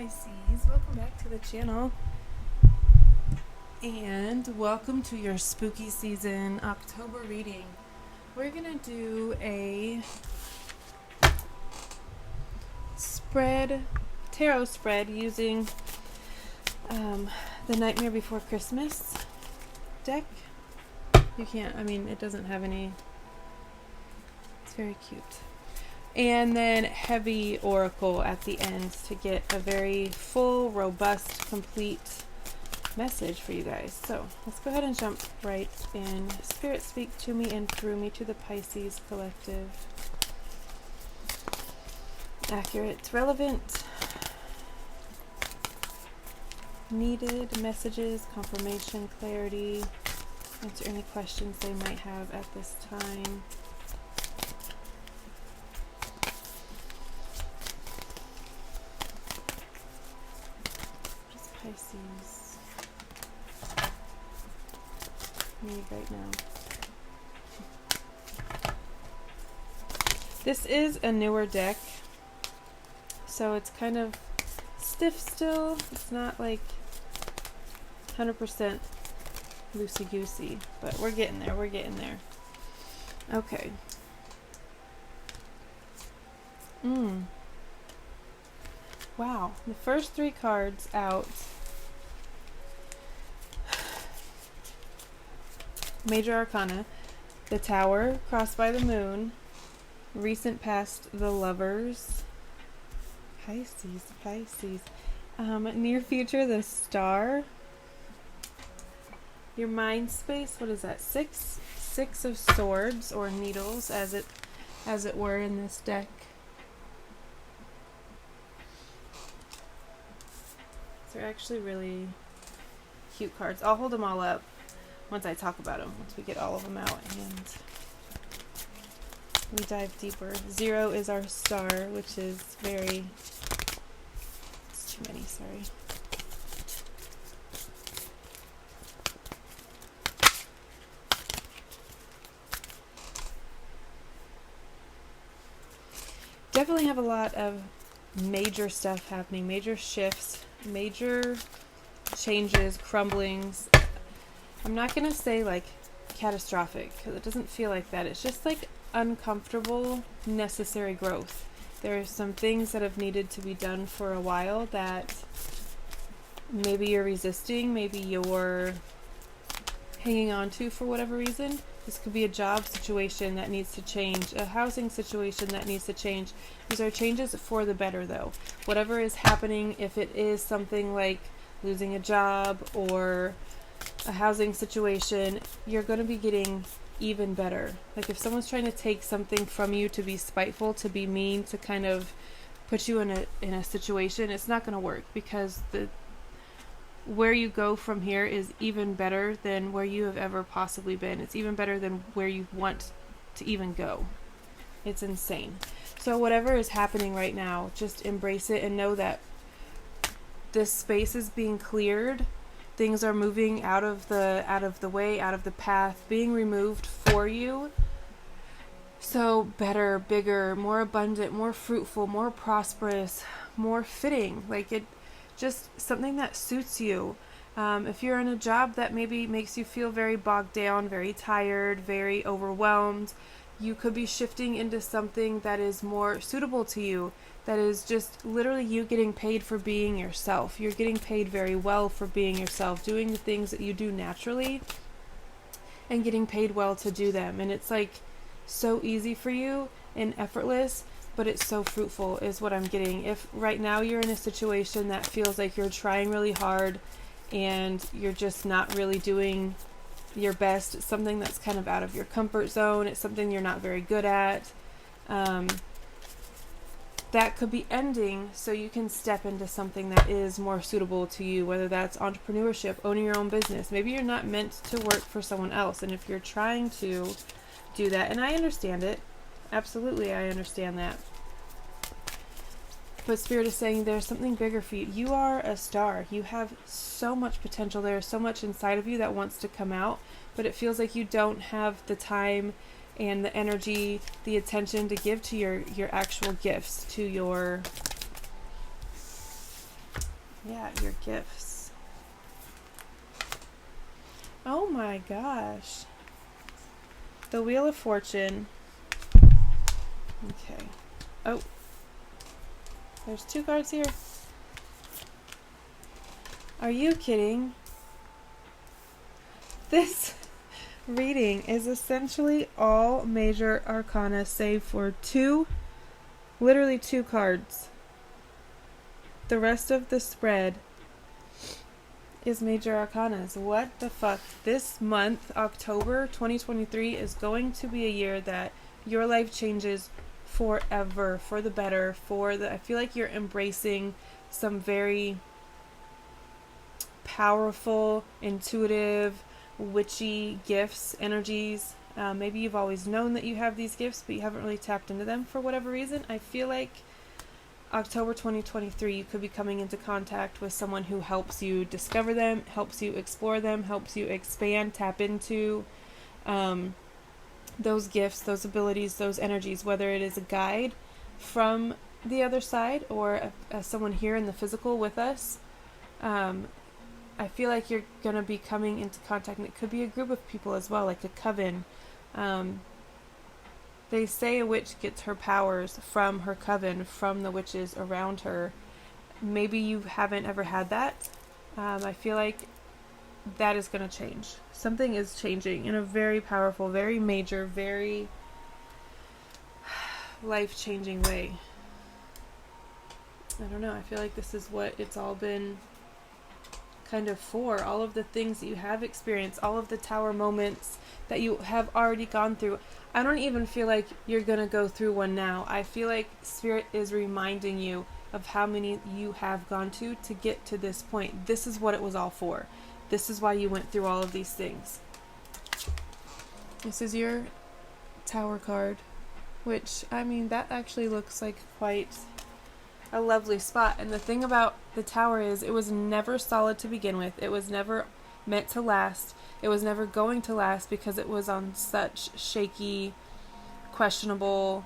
Pisces, welcome back to the channel and welcome to your spooky season October reading. We're gonna do a tarot spread using the Nightmare Before Christmas deck. It doesn't have any, it's very cute. And then heavy oracle at the end to get a very full, robust, complete message for you guys. So let's go ahead and jump right in. Spirit, speak to me and through me to the Pisces collective. Accurate, relevant, needed messages, confirmation, clarity. Answer any questions they might have at this time. Pisces need right now. This is a newer deck, so it's kind of stiff still. It's not like 100% loosey-goosey, but we're getting there. Okay. Wow, the first three cards out. Major Arcana, the Tower, crossed by the Moon, recent past, the Lovers, Pisces, near future, the Star, your mind space, what is that, six of swords, or needles, as it were in this deck. They're actually really cute cards. I'll hold them all up once I talk about them, once we get all of them out and we dive deeper. 0 is our star, which is it's too many, sorry. Definitely have a lot of major stuff happening, major shifts, major changes, crumblings. I'm not going to say like catastrophic, because it doesn't feel like that. It's just like uncomfortable, necessary growth. There are some things that have needed to be done for a while that maybe you're resisting, maybe you're hanging on to for whatever reason. This could be a job situation that needs to change, a housing situation that needs to change. These are changes for the better, though. Whatever is happening, if it is something like losing a job or a housing situation, you're going to be getting even better. Like if someone's trying to take something from you, to be spiteful, to be mean, to kind of put you in a situation, it's not going to work, because where you go from here is even better than where you have ever possibly been. It's even better than where you want to even go. It's insane. So whatever is happening right now, just embrace it and know that this space is being cleared. Things are moving out of the way, out of the path, being removed for you. So better, bigger, more abundant, more fruitful, more prosperous, more fitting. Like it, just something that suits you. If you're in a job that maybe makes you feel very bogged down, very tired, very overwhelmed, you could be shifting into something that is more suitable to you, that is just literally you getting paid for being yourself. You're getting paid very well for being yourself, doing the things that you do naturally and getting paid well to do them. And it's like so easy for you and effortless, but it's so fruitful is what I'm getting. If right now you're in a situation that feels like you're trying really hard and you're just not really doing your best, it's something that's kind of out of your comfort zone, it's something you're not very good at, that could be ending so you can step into something that is more suitable to you, whether that's entrepreneurship, owning your own business. Maybe you're not meant to work for someone else, and if you're trying to do that, and I understand it, absolutely I understand that, but Spirit is saying there's something bigger for you. You are a star. You have so much potential. There is so much inside of you that wants to come out, but it feels like you don't have the time and the energy, the attention to give to your actual gifts, to your Yeah, your gifts. Oh my gosh. The Wheel of Fortune. Okay. Oh. There's 2 cards here. Are you kidding? This reading is essentially all major arcana save for 2, literally 2 cards. The rest of the spread is major arcanas. What the fuck? This month, October 2023, is going to be a year that your life changes forever, for the better, I feel like you're embracing some very powerful, intuitive, witchy gifts, energies. Maybe you've always known that you have these gifts, but you haven't really tapped into them for whatever reason. I feel like October 2023, you could be coming into contact with someone who helps you discover them, helps you explore them, helps you expand, tap into those gifts, those abilities, those energies, whether it is a guide from the other side or someone here in the physical with us. I feel like you're going to be coming into contact, and it could be a group of people as well, like a coven. They say a witch gets her powers from her coven, from the witches around her. Maybe you haven't ever had that. I feel like that is going to change. Something is changing in a very powerful, very major, very life-changing way. I don't know. I feel like this is what it's all been kind of for. All of the things that you have experienced, all of the tower moments that you have already gone through. I don't even feel like you're going to go through one now. I feel like Spirit is reminding you of how many you have gone to get to this point. This is what it was all for. This is why you went through all of these things. This is your Tower card, which, I mean, that actually looks like quite a lovely spot. And the thing about the Tower is it was never solid to begin with. It was never meant to last. It was never going to last because it was on such shaky, questionable,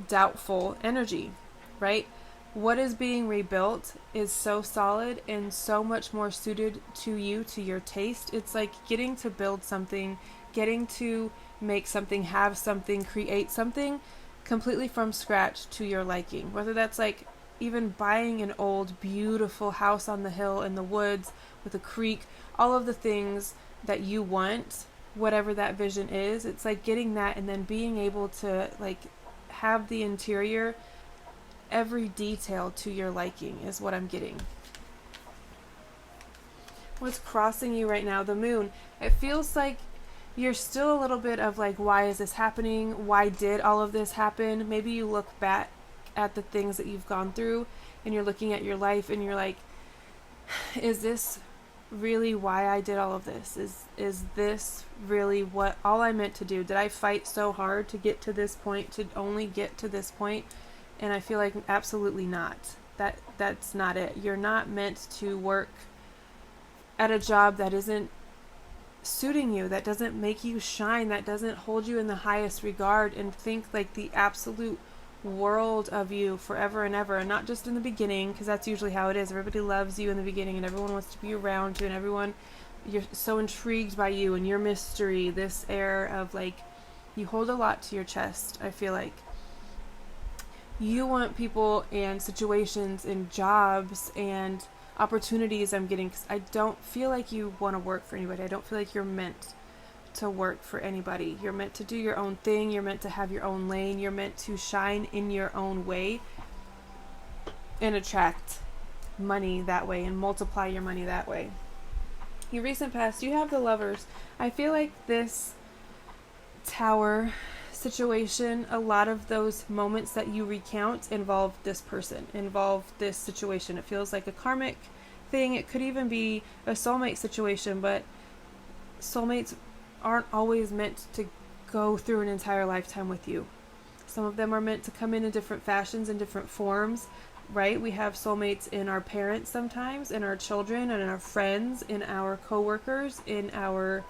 doubtful energy, right? What is being rebuilt is so solid and so much more suited to you, to your taste. It's like getting to build something, getting to make something, have something, create something completely from scratch to your liking. Whether that's like even buying an old, beautiful house on the hill in the woods with a creek, all of the things that you want, whatever that vision is, it's like getting that and then being able to like have the interior, every detail to your liking is what I'm getting. What's crossing you right now? The moon. It feels like you're still a little bit of like, why is this happening? Why did all of this happen? Maybe you look back at the things that you've gone through and you're looking at your life and you're like, is this really why I did all of this? Is this really what all I meant to do? Did I fight so hard to get to this point, to only get to this point? And I feel like absolutely not. That's not it. You're not meant to work at a job that isn't suiting you, that doesn't make you shine, that doesn't hold you in the highest regard and think like the absolute world of you forever and ever, and not just in the beginning, because that's usually how it is. Everybody loves you in the beginning and everyone wants to be around you and everyone, you're so intrigued by you and your mystery, this air of like, you hold a lot to your chest. I feel like you want people and situations and jobs and opportunities. I'm getting, because I don't feel like you want to work for anybody. I don't feel like you're meant to work for anybody. You're meant to do your own thing. You're meant to have your own lane. You're meant to shine in your own way and attract money that way and multiply your money that way. Your recent past, you have the Lovers. I feel like this Tower situation, a lot of those moments that you recount involve this person, involve this situation. It feels like a karmic thing. It could even be a soulmate situation, but soulmates aren't always meant to go through an entire lifetime with you. Some of them are meant to come in different fashions and different forms, right? We have soulmates in our parents sometimes, in our children, and in our friends, in our coworkers, in our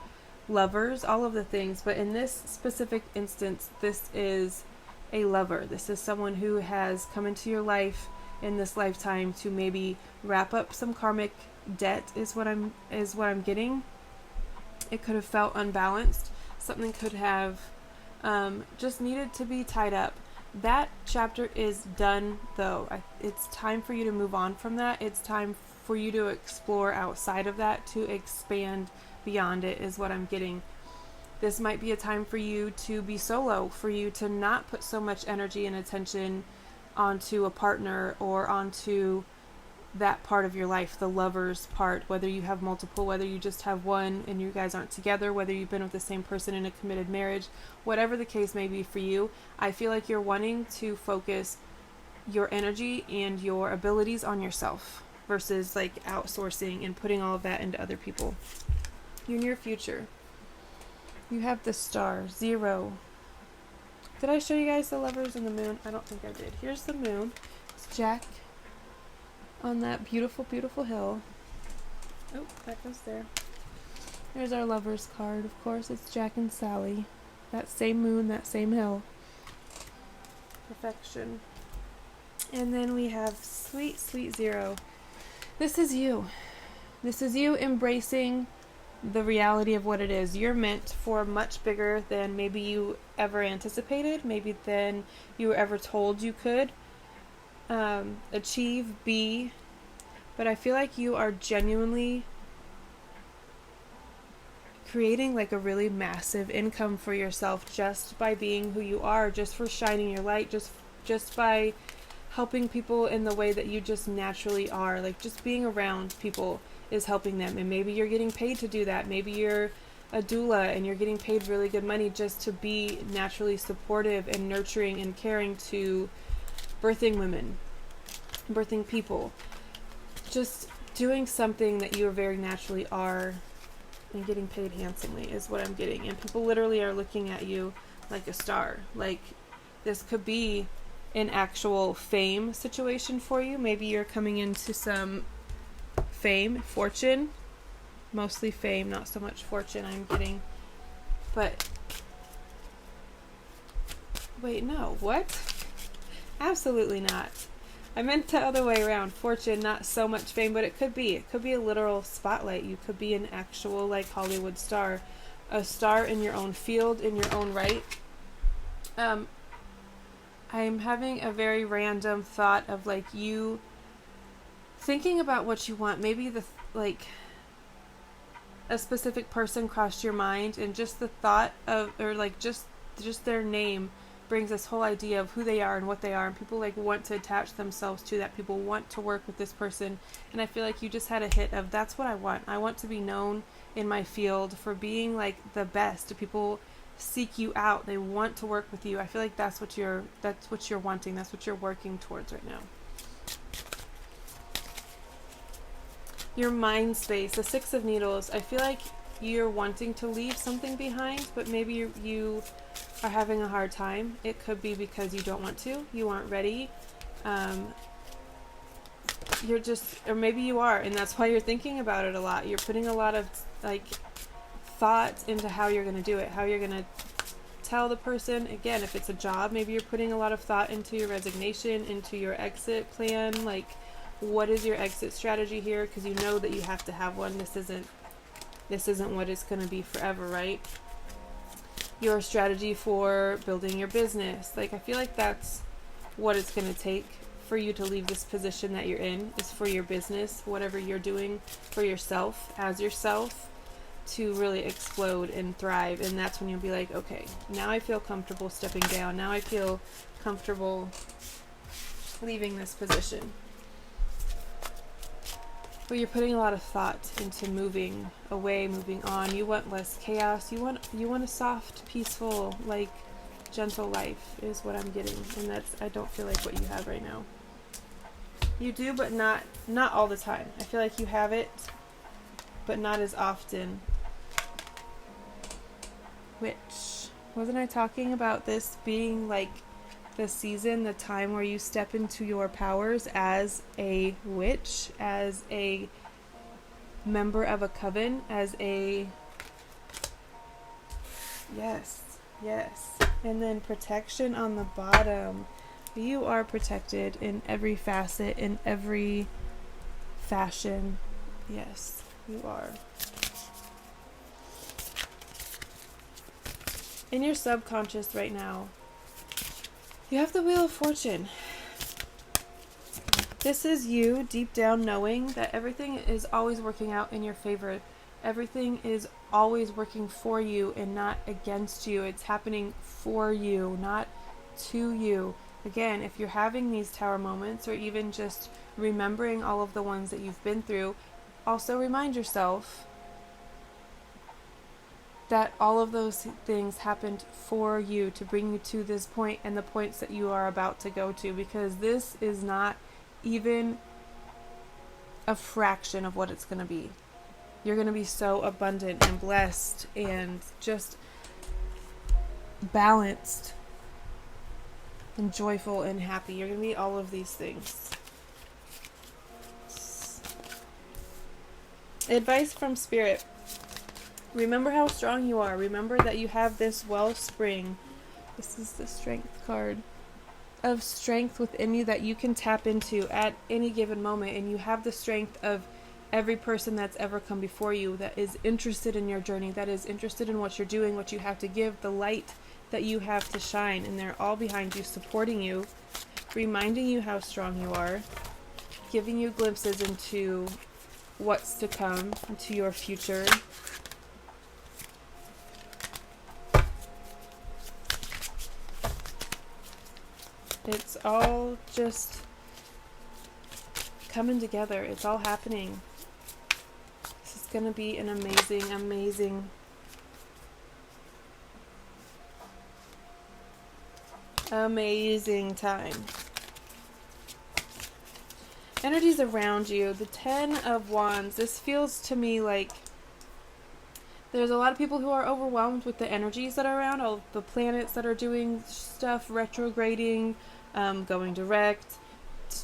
lovers, all of the things. But in this specific instance, this is a lover. This is someone who has come into your life in this lifetime to maybe wrap up some karmic debt is what I'm getting. It could have felt unbalanced. Something could have just needed to be tied up. That chapter is done, though. It's time for you to move on from that. It's time for you to explore outside of that, to expand beyond it, is what I'm getting. This might be a time for you to be solo, for you to not put so much energy and attention onto a partner or onto that part of your life, the lover's part, whether you have multiple, whether you just have one and you guys aren't together, whether you've been with the same person in a committed marriage, whatever the case may be for you. I feel like you're wanting to focus your energy and your abilities on yourself versus like outsourcing and putting all of that into other people. Your near future. You have the star, 0. Did I show you guys the lovers and the moon? I don't think I did. Here's the moon. It's Jack on that beautiful, beautiful hill. Oh, that goes there. There's our lovers card. Of course, it's Jack and Sally. That same moon, that same hill. Perfection. And then we have sweet, sweet 0. This is you. This is you embracing the reality of what it is. You're meant for much bigger than maybe you ever anticipated, maybe than you were ever told you could achieve, be. But I feel like you are genuinely creating like a really massive income for yourself just by being who you are, just for shining your light, just by helping people in the way that you just naturally are. Like just being around people is helping them, and maybe you're getting paid to do that. Maybe you're a doula and you're getting paid really good money just to be naturally supportive and nurturing and caring to birthing women, birthing people. Just doing something that you very naturally are and getting paid handsomely is what I'm getting. And people literally are looking at you like a star. Like this could be an actual fame situation for you. Maybe you're coming into some fame, fortune, mostly fame, not so much fortune I'm getting. But wait, no, what? Absolutely not. I meant the other way around. Fortune, not so much fame, but it could be. It could be a literal spotlight. You could be an actual like Hollywood star, a star in your own field, in your own right. I'm having a very random thought of like you thinking about what you want. Maybe like a specific person crossed your mind, and just the thought of, or like just their name brings this whole idea of who they are and what they are, and people like want to attach themselves to that. People want to work with this person, and I feel like you just had a hit of that's what I want. I want to be known in my field for being like the best. People seek you out. They want to work with you. I feel like that's what you're wanting. That's what you're working towards right now. Your mind space, the 6 of Needles. I feel like you're wanting to leave something behind, but maybe you are having a hard time. It could be because you don't want to, you aren't ready. You're just, or maybe you are, and that's why you're thinking about it a lot. You're putting a lot of like thought into how you're going to do it, how you're going to tell the person. Again, if it's a job, maybe you're putting a lot of thought into your resignation, into your exit plan. Like, what is your exit strategy here? Because you know that you have to have one. This isn't what it's going to be forever, right? Your strategy for building your business. Like, I feel like that's what it's going to take for you to leave this position that you're in, is for your business, whatever you're doing for yourself, as yourself, to really explode and thrive. And that's when you'll be like, okay, now I feel comfortable stepping down. Now I feel comfortable leaving this position. But you're putting a lot of thought into moving away, moving on. You want less chaos. You want a soft, peaceful, like gentle life is what I'm getting. And that's, I don't feel like what you have right now. You do, but not all the time. I feel like you have it, but not as often. Which, wasn't I talking about this being like the season, the time where you step into your powers as a witch, as a member of a coven, as a... Yes. And then protection on the bottom. You are protected in every facet, in every fashion. Yes, you are. In your subconscious right now, you have the Wheel of Fortune. This is you deep down knowing that everything is always working out in your favor. Everything is always working for you and not against you. It's happening for you, not to you. Again, if you're having these tower moments or even just remembering all of the ones that you've been through, also remind yourself that all of those things happened for you to bring you to this point and the points that you are about to go to, because this is not even a fraction of what it's going to be. You're going to be so abundant and blessed and just balanced and joyful and happy. You're going to be all of these things. Advice from Spirit. Remember how strong you are. Remember that you have this wellspring. This is the Strength card. Of strength within you that you can tap into at any given moment, and you have the strength of every person that's ever come before you that is interested in your journey, that is interested in what you're doing, what you have to give, the light that you have to shine, and they're all behind you, supporting you, reminding you how strong you are, giving you glimpses into what's to come, into your future. It's all just coming together. It's all happening. This is going to be an amazing, amazing time. Energies around you. The 10 of Wands. This feels to me like there's a lot of people who are overwhelmed with the energies that are around, all the planets that are doing stuff, retrograding, going direct,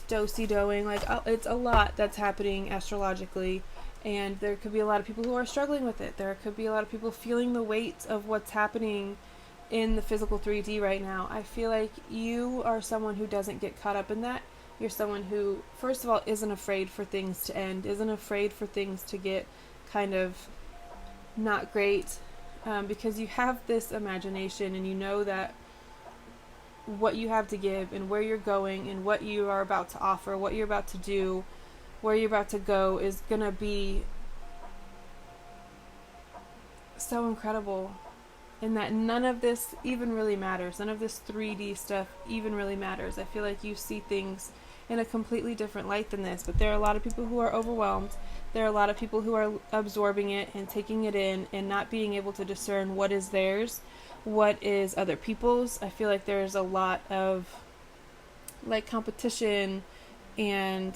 do-si-doing, like it's a lot that's happening astrologically, and there could be a lot of people who are struggling with it. There could be a lot of people feeling the weight of what's happening in the physical 3D right now. I feel like you are someone who doesn't get caught up in that. You're someone who, first of all, isn't afraid for things to end, isn't afraid for things to get kind of not great, because you have this imagination and you know that what you have to give and where you're going and what you are about to offer, what you're about to do, where you're about to go is going to be so incredible, and that none of this even really matters. None of this 3D stuff even really matters. I feel like you see things in a completely different light than this, but there are a lot of people who are overwhelmed. There are a lot of people who are absorbing it and taking it in and not being able to discern what is theirs, what is other people's. I feel like there's a lot of like competition and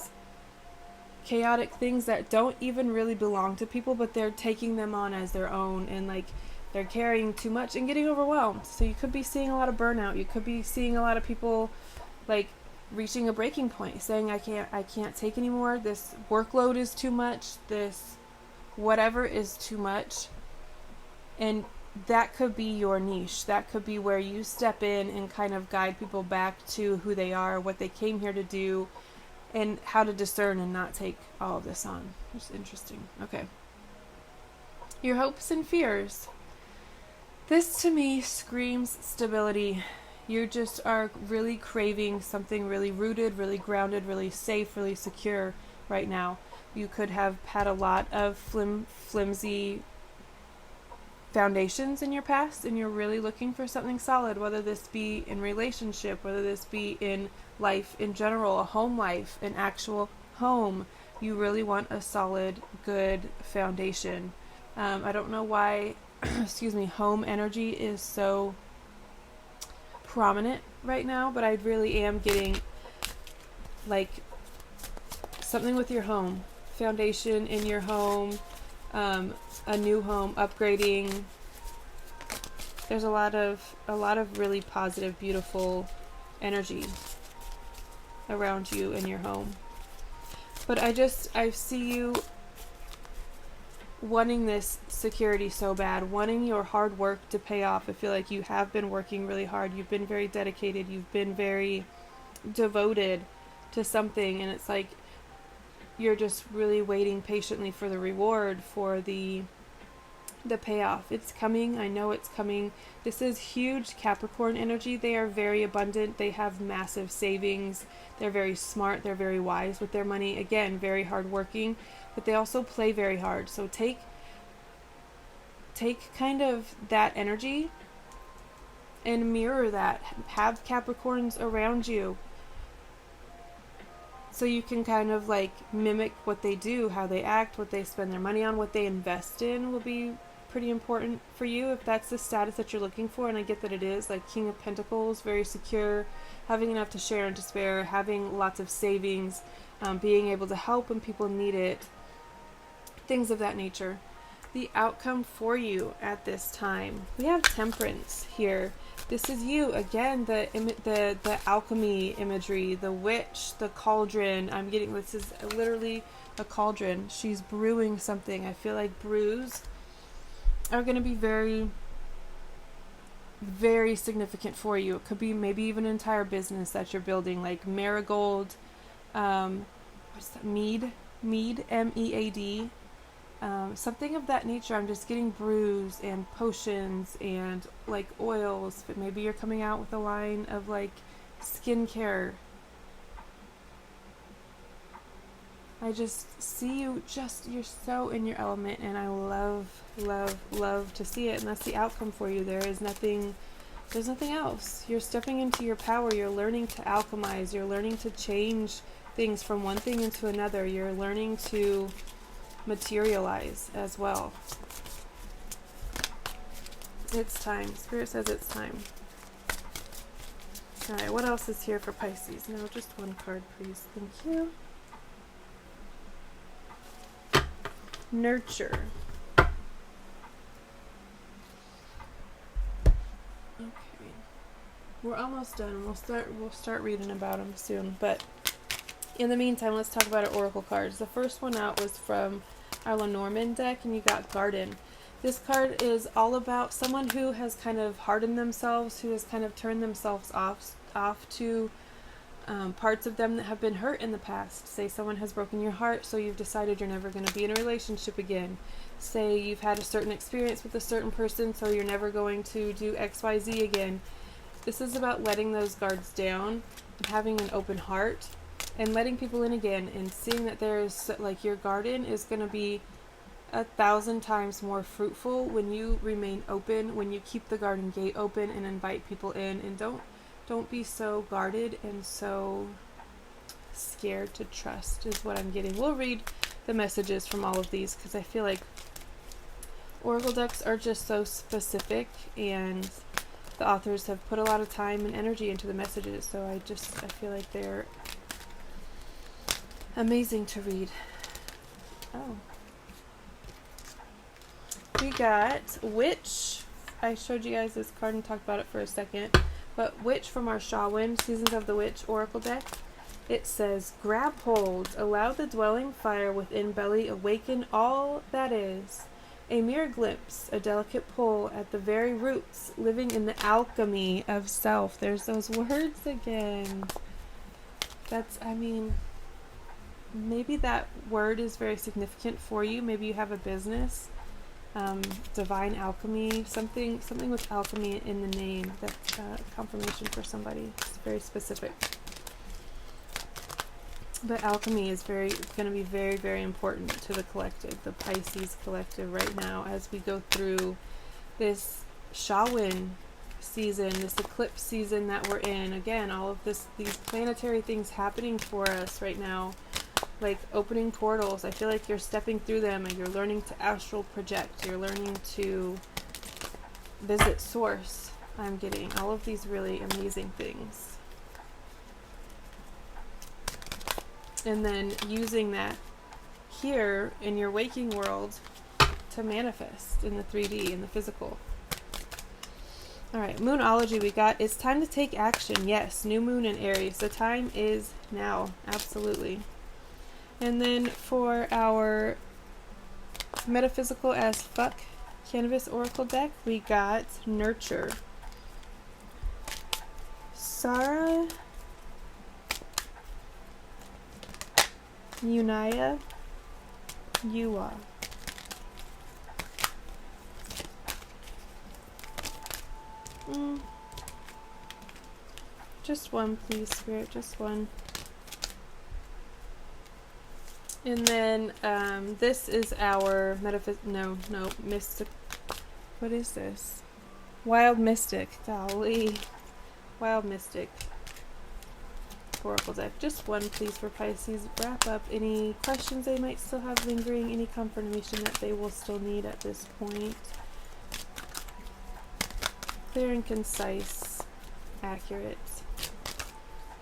chaotic things that don't even really belong to people, but they're taking them on as their own, and like they're carrying too much and getting overwhelmed. So you could be seeing a lot of burnout. You could be seeing a lot of people like reaching a breaking point, saying I can't take anymore. This workload is too much. This whatever is too much. And that could be your niche. That could be where you step in and kind of guide people back to who they are, what they came here to do, and how to discern and not take all of this on. It's interesting. Okay. Your hopes and fears. This to me screams stability. You just are really craving something really rooted, really grounded, really safe, really secure right now. You could have had a lot of flimsy foundations in your past, and you're really looking for something solid, whether this be in relationship, whether this be in life in general, a home life, an actual home. You really want a solid, good foundation. I don't know why, home energy is so prominent right now, but I really am getting like something with your home, foundation in your home, a new home, upgrading. There's a lot of really positive, beautiful energy around you in your home. But I see you wanting this security so bad, wanting your hard work to pay off. I feel like you have been working really hard. You've been very dedicated. You've been very devoted to something, and it's like you're just really waiting patiently for the reward, for the payoff. It's coming. I know it's coming. This is huge Capricorn energy. They are very abundant. They have massive savings. They're very smart. They're very wise with their money. Again, very hardworking, but they also play very hard. So take kind of that energy and mirror that. Have Capricorns around you so you can kind of like mimic what they do, how they act, what they spend their money on, what they invest in will be pretty important for you if that's the status that you're looking for. And I get that it is, like King of Pentacles, very secure, having enough to share and to spare, having lots of savings, being able to help when people need it, things of that nature. The outcome for you at this time, we have Temperance here. This is you again, the alchemy imagery, the witch, the cauldron. I'm getting, this is literally a cauldron. She's brewing something. I feel like brews are going to be very, very significant for you. It could be maybe even an entire business that you're building, like marigold, what's that, mead, M-E-A-D, something of that nature. I'm just getting brews and potions and like oils, but maybe you're coming out with a line of like skincare. I just see you, you're so in your element, and I love, love, love to see it. And that's the outcome for you. There's nothing else. You're stepping into your power. You're learning to alchemize. You're learning to change things from one thing into another. You're learning to materialize as well. It's time. Spirit says it's time. All right, what else is here for Pisces? No, just one card, please. Thank you. Nurture. Okay, we're almost done. We'll start reading about them soon. But in the meantime, let's talk about our oracle cards. The first one out was from our Lenormand deck, and you got Garden. This card is all about someone who has kind of hardened themselves, who has kind of turned themselves off to parts of them that have been hurt in the past. Say someone has broken your heart, so you've decided you're never going to be in a relationship again. Say you've had a certain experience with a certain person, so you're never going to do XYZ again. This is about letting those guards down and having an open heart and letting people in again, and seeing that there's, like, your garden is going to be 1,000 times more fruitful when you remain open, when you keep the garden gate open and invite people in, and don't be so guarded and so scared to trust is what I'm getting. We'll read the messages from all of these because I feel like oracle decks are just so specific, and the authors have put a lot of time and energy into the messages, so I feel like they're amazing to read. Oh. We got Witch. I showed you guys this card and talked about it for a second. But Witch from our Shawin Seasons of the Witch oracle deck. It says, grab hold, allow the dwelling fire within belly awaken all that is. A mere glimpse, a delicate pull at the very roots, living in the alchemy of self. There's those words again. Maybe that word is very significant for you. Maybe you have a business. Divine alchemy, something with alchemy in the name. That's confirmation for somebody. It's very specific. But alchemy is going to be very, very important to the collective, the Pisces collective right now, as we go through this Shawin season, this eclipse season that we're in. Again, all of these planetary things happening for us right now, like opening portals. I feel like you're stepping through them, and you're learning to astral project. You're learning to visit source. I'm getting all of these really amazing things. And then using that here in your waking world to manifest in the 3D, in the physical. All right, Moonology we got. It's time to take action. Yes, new moon in Aries. The time is now. Absolutely. And then for our Metaphysical as Fuck Canvas Oracle deck, we got Nurture. Sarah Unaya, Yua. Just one, please, Spirit. Just one. And then this is our mystic. What is this? Wild Mystic. Golly. Wild Mystic. Oracle deck. Just one, please, for Pisces. Wrap up any questions they might still have lingering, any confirmation that they will still need at this point. Clear and concise. Accurate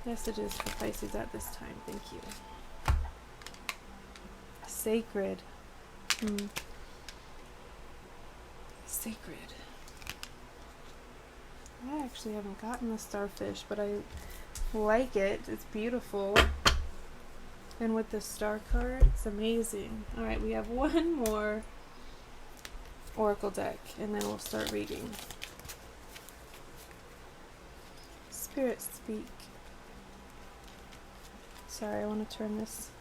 messages for Pisces at this time. Thank you. Sacred. Sacred. I actually haven't gotten the starfish, but I like it. It's beautiful. And with the star card, it's amazing. Alright, we have one more oracle deck, and then we'll start reading. Spirit, speak. Sorry, I want to turn this.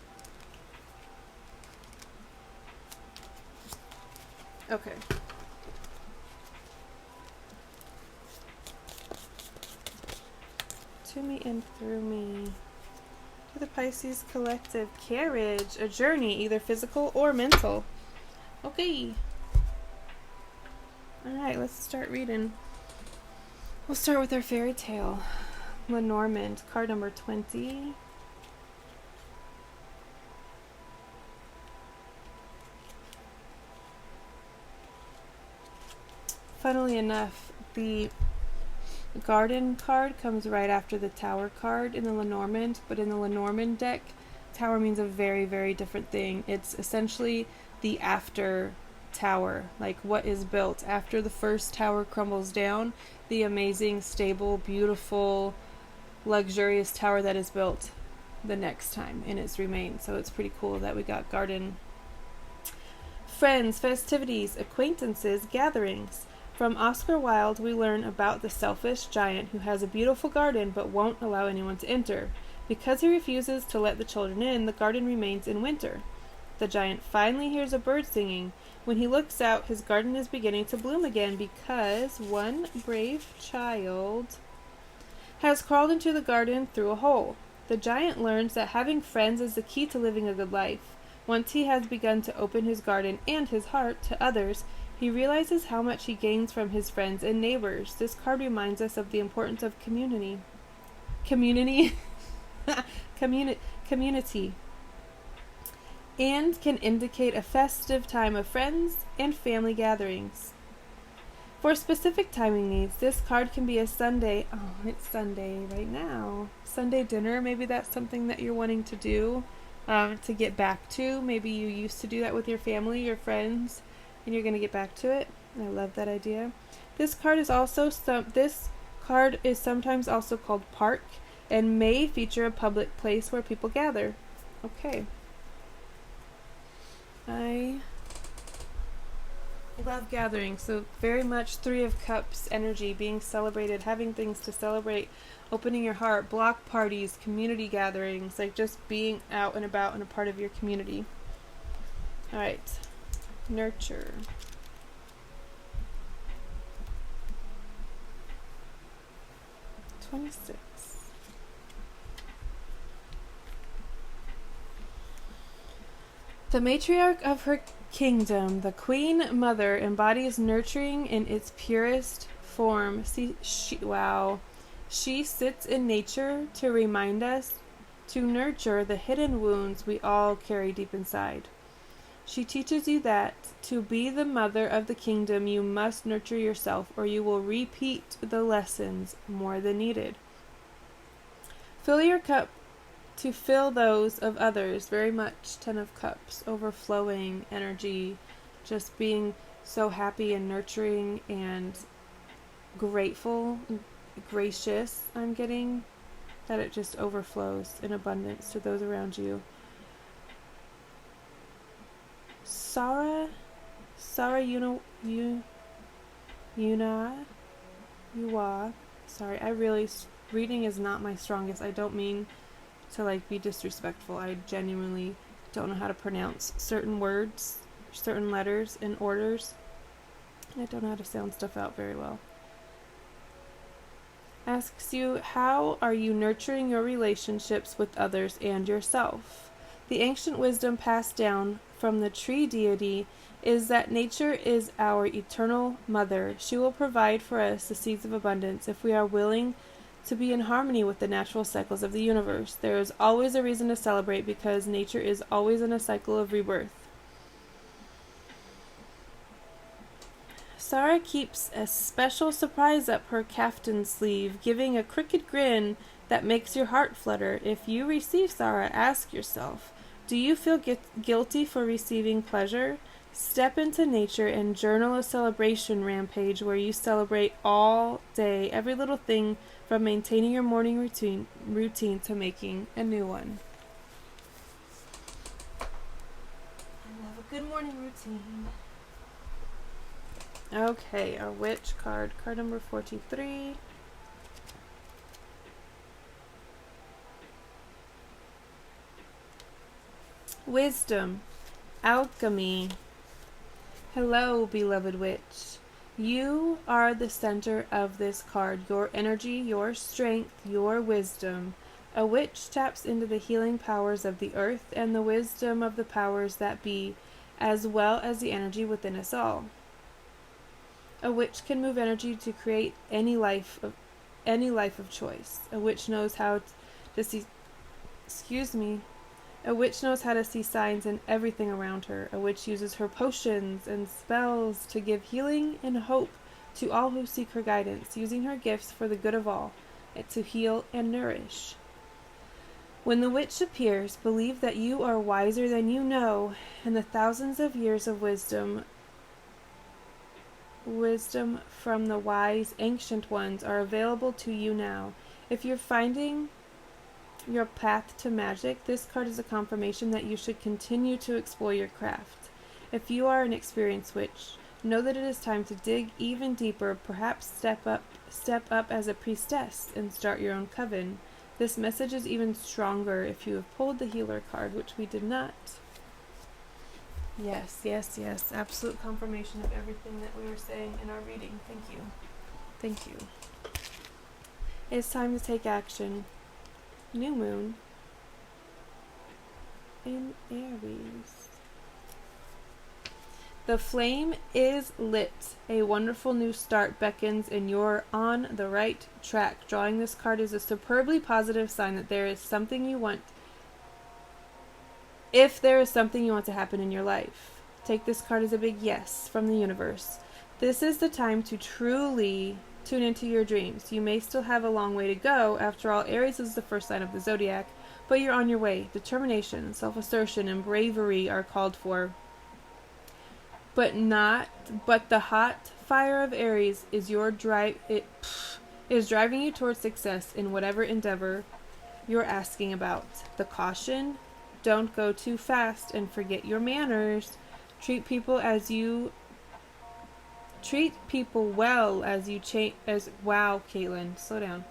Okay. To me and through me. To the Pisces collective. Carriage. A journey, either physical or mental. Okay. Alright, let's start reading. We'll start with our fairy tale. Lenormand, card number 20. Funnily enough, the Garden card comes right after the Tower card in the Lenormand, but in the Lenormand deck, Tower means a very, very different thing. It's essentially the after tower, like what is built after the first tower crumbles down, the amazing, stable, beautiful, luxurious tower that is built the next time in its remains. So it's pretty cool that we got Garden. Friends, festivities, acquaintances, gatherings. From Oscar Wilde, we learn about the selfish giant who has a beautiful garden but won't allow anyone to enter. Because he refuses to let the children in, the garden remains in winter. The giant finally hears a bird singing. When he looks out, his garden is beginning to bloom again because one brave child has crawled into the garden through a hole. The giant learns that having friends is the key to living a good life. Once he has begun to open his garden and his heart to others, he realizes how much he gains from his friends and neighbors. This card reminds us of the importance of community. Community? Community. And can indicate a festive time of friends and family gatherings. For specific timing needs, this card can be a Sunday. Oh, it's Sunday right now. Sunday dinner, maybe that's something that you're wanting to do, to get back to. Maybe you used to do that with your family, your friends, and you're going to get back to it. I love that idea. This card is sometimes also called park and may feature a public place where people gather. Okay. I love gathering, so very much Three of Cups energy, being celebrated, having things to celebrate, opening your heart, block parties, community gatherings, like just being out and about and a part of your community. Alright. Nurture. $26. The matriarch of her kingdom, the Queen Mother, embodies nurturing in its purest form. She sits in nature to remind us to nurture the hidden wounds we all carry deep inside. She teaches you that to be the mother of the kingdom, you must nurture yourself, or you will repeat the lessons more than needed. Fill your cup to fill those of others. Very much Ten of Cups, overflowing energy, just being so happy and nurturing and grateful, gracious. I'm getting that it just overflows in abundance to those around you. Sarah Yuwa. Sorry, reading is not my strongest. I don't mean to like be disrespectful. I genuinely don't know how to pronounce certain words, certain letters and orders. I don't know how to sound stuff out very well. Asks you, how are you nurturing your relationships with others and yourself? The ancient wisdom passed down from the tree deity is that nature is our eternal mother. She will provide for us the seeds of abundance if we are willing to be in harmony with the natural cycles of the universe. There is always a reason to celebrate because nature is always in a cycle of rebirth. Sarah keeps a special surprise up her caftan sleeve, giving a crooked grin that makes your heart flutter. If you receive Sarah, ask yourself, do you feel guilty for receiving pleasure? Step into nature and journal a celebration rampage where you celebrate all day, every little thing from maintaining your morning routine to making a new one. I love a good morning routine. Okay, our witch card number 43. Wisdom, alchemy. Hello, beloved witch. You are the center of this card. Your energy, your strength, your wisdom. A witch taps into the healing powers of the earth and the wisdom of the powers that be, as well as the energy within us all. A witch can move energy to create any life of choice. A witch knows how to see A witch knows how to see signs in everything around her. A witch uses her potions and spells to give healing and hope to all who seek her guidance, using her gifts for the good of all, and to heal and nourish. When the witch appears, believe that you are wiser than you know, and the thousands of years of wisdom from the wise ancient ones are available to you now. If you're finding your path to magic, this card is a confirmation that you should continue to explore your craft. If you are an experienced witch, know that it is time to dig even deeper, perhaps step up as a priestess and start your own coven. This message is even stronger if you have pulled the healer card, which we did not. Yes, yes, yes. Absolute confirmation of everything that we were saying in our reading. Thank you. Thank you. It's time to take action. New moon in Aries. The flame is lit. A wonderful new start beckons and you're on the right track. Drawing this card is a superbly positive sign that there is something you want. If there is something you want to happen in your life, take this card as a big yes from the universe. This is the time to truly tune into your dreams. You may still have a long way to go. After all, Aries is the first sign of the zodiac, but you're on your way. Determination, self-assertion, and bravery are called for. But the hot fire of Aries is is driving you towards success in whatever endeavor you're asking about. The caution, don't go too fast and forget your manners. Treat people well as wow, Caitlin, slow down.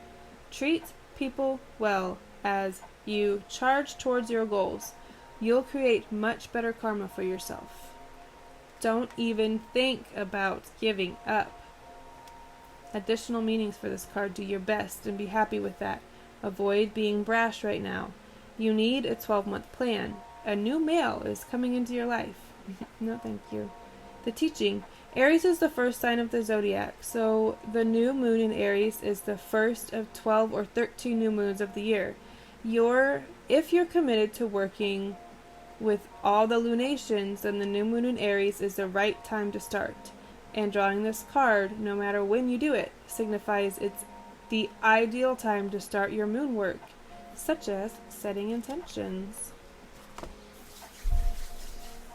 Treat people well as you charge towards your goals. You'll create much better karma for yourself. Don't even think about giving up. Additional meanings for this card. Do your best and be happy with that. Avoid being brash right now. You need a 12-month plan. A new male is coming into your life. No, thank you. The teaching. Aries is the first sign of the zodiac, so the new moon in Aries is the first of 12 or 13 new moons of the year. If you're committed to working with all the lunations, then the new moon in Aries is the right time to start. And drawing this card, no matter when you do it, signifies it's the ideal time to start your moon work, such as setting intentions.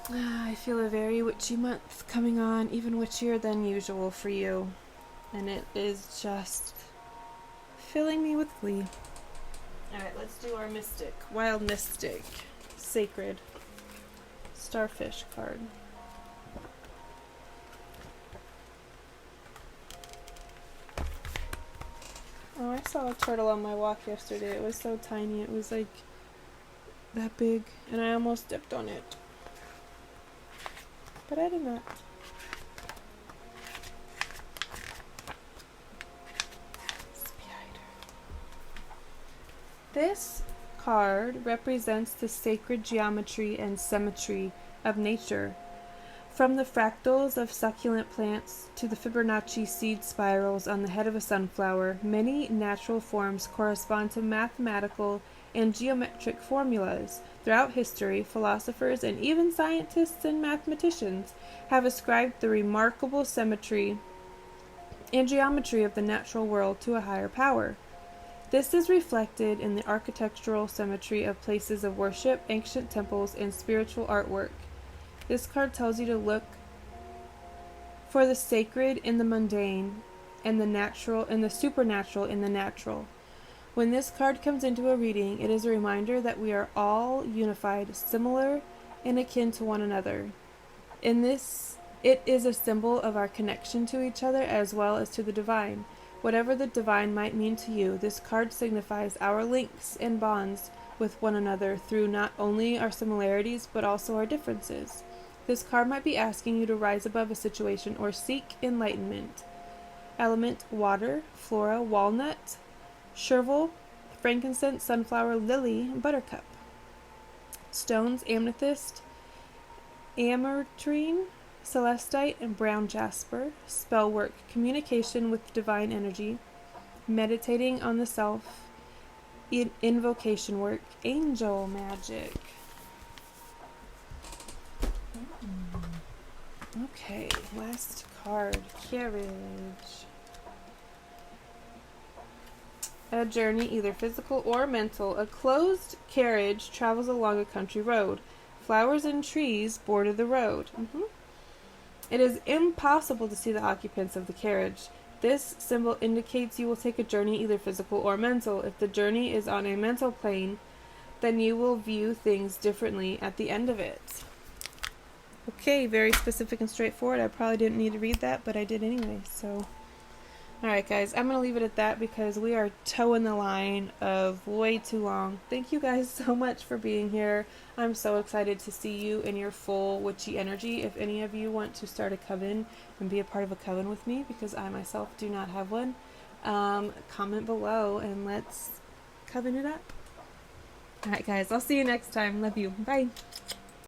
I feel a very witchy month coming on, even witchier than usual for you. And it is just filling me with glee. Alright, let's do our mystic. Wild mystic. Sacred. Starfish card. Oh, I saw a turtle on my walk yesterday. It was so tiny. It was like that big, and I almost stepped on it. But I did not. This card represents the sacred geometry and symmetry of nature. From the fractals of succulent plants to the Fibonacci seed spirals on the head of a sunflower, many natural forms correspond to mathematical and geometric formulas. Throughout history, philosophers and even scientists and mathematicians have ascribed the remarkable symmetry and geometry of the natural world to a higher power. This is reflected in the architectural symmetry of places of worship, ancient temples, and spiritual artwork. This card tells you to look for the sacred in the mundane and the natural and the supernatural in the natural. When this card comes into a reading, it is a reminder that we are all unified, similar, and akin to one another. In this, it is a symbol of our connection to each other as well as to the divine. Whatever the divine might mean to you, this card signifies our links and bonds with one another through not only our similarities but also our differences. This card might be asking you to rise above a situation or seek enlightenment. Element: water, flora, walnut, chervil, frankincense, sunflower, lily, buttercup. Stones: amethyst, ametrine, celestite, and brown jasper. Spell work: communication with divine energy, meditating on the self, invocation work, angel magic. Okay, last card, carriage. A journey, either physical or mental. A closed carriage travels along a country road. Flowers and trees border the road. It is impossible to see the occupants of the carriage. This symbol indicates you will take a journey, either physical or mental. If the journey is on a mental plane, then you will view things differently at the end of it. Okay, very specific and straightforward. I probably didn't need to read that, but I did anyway. So, alright guys, I'm going to leave it at that because we are towing the line of way too long. Thank you guys so much for being here. I'm so excited to see you in your full witchy energy. If any of you want to start a coven and be a part of a coven with me, because I myself do not have one, comment below and let's coven it up. Alright guys, I'll see you next time. Love you. Bye.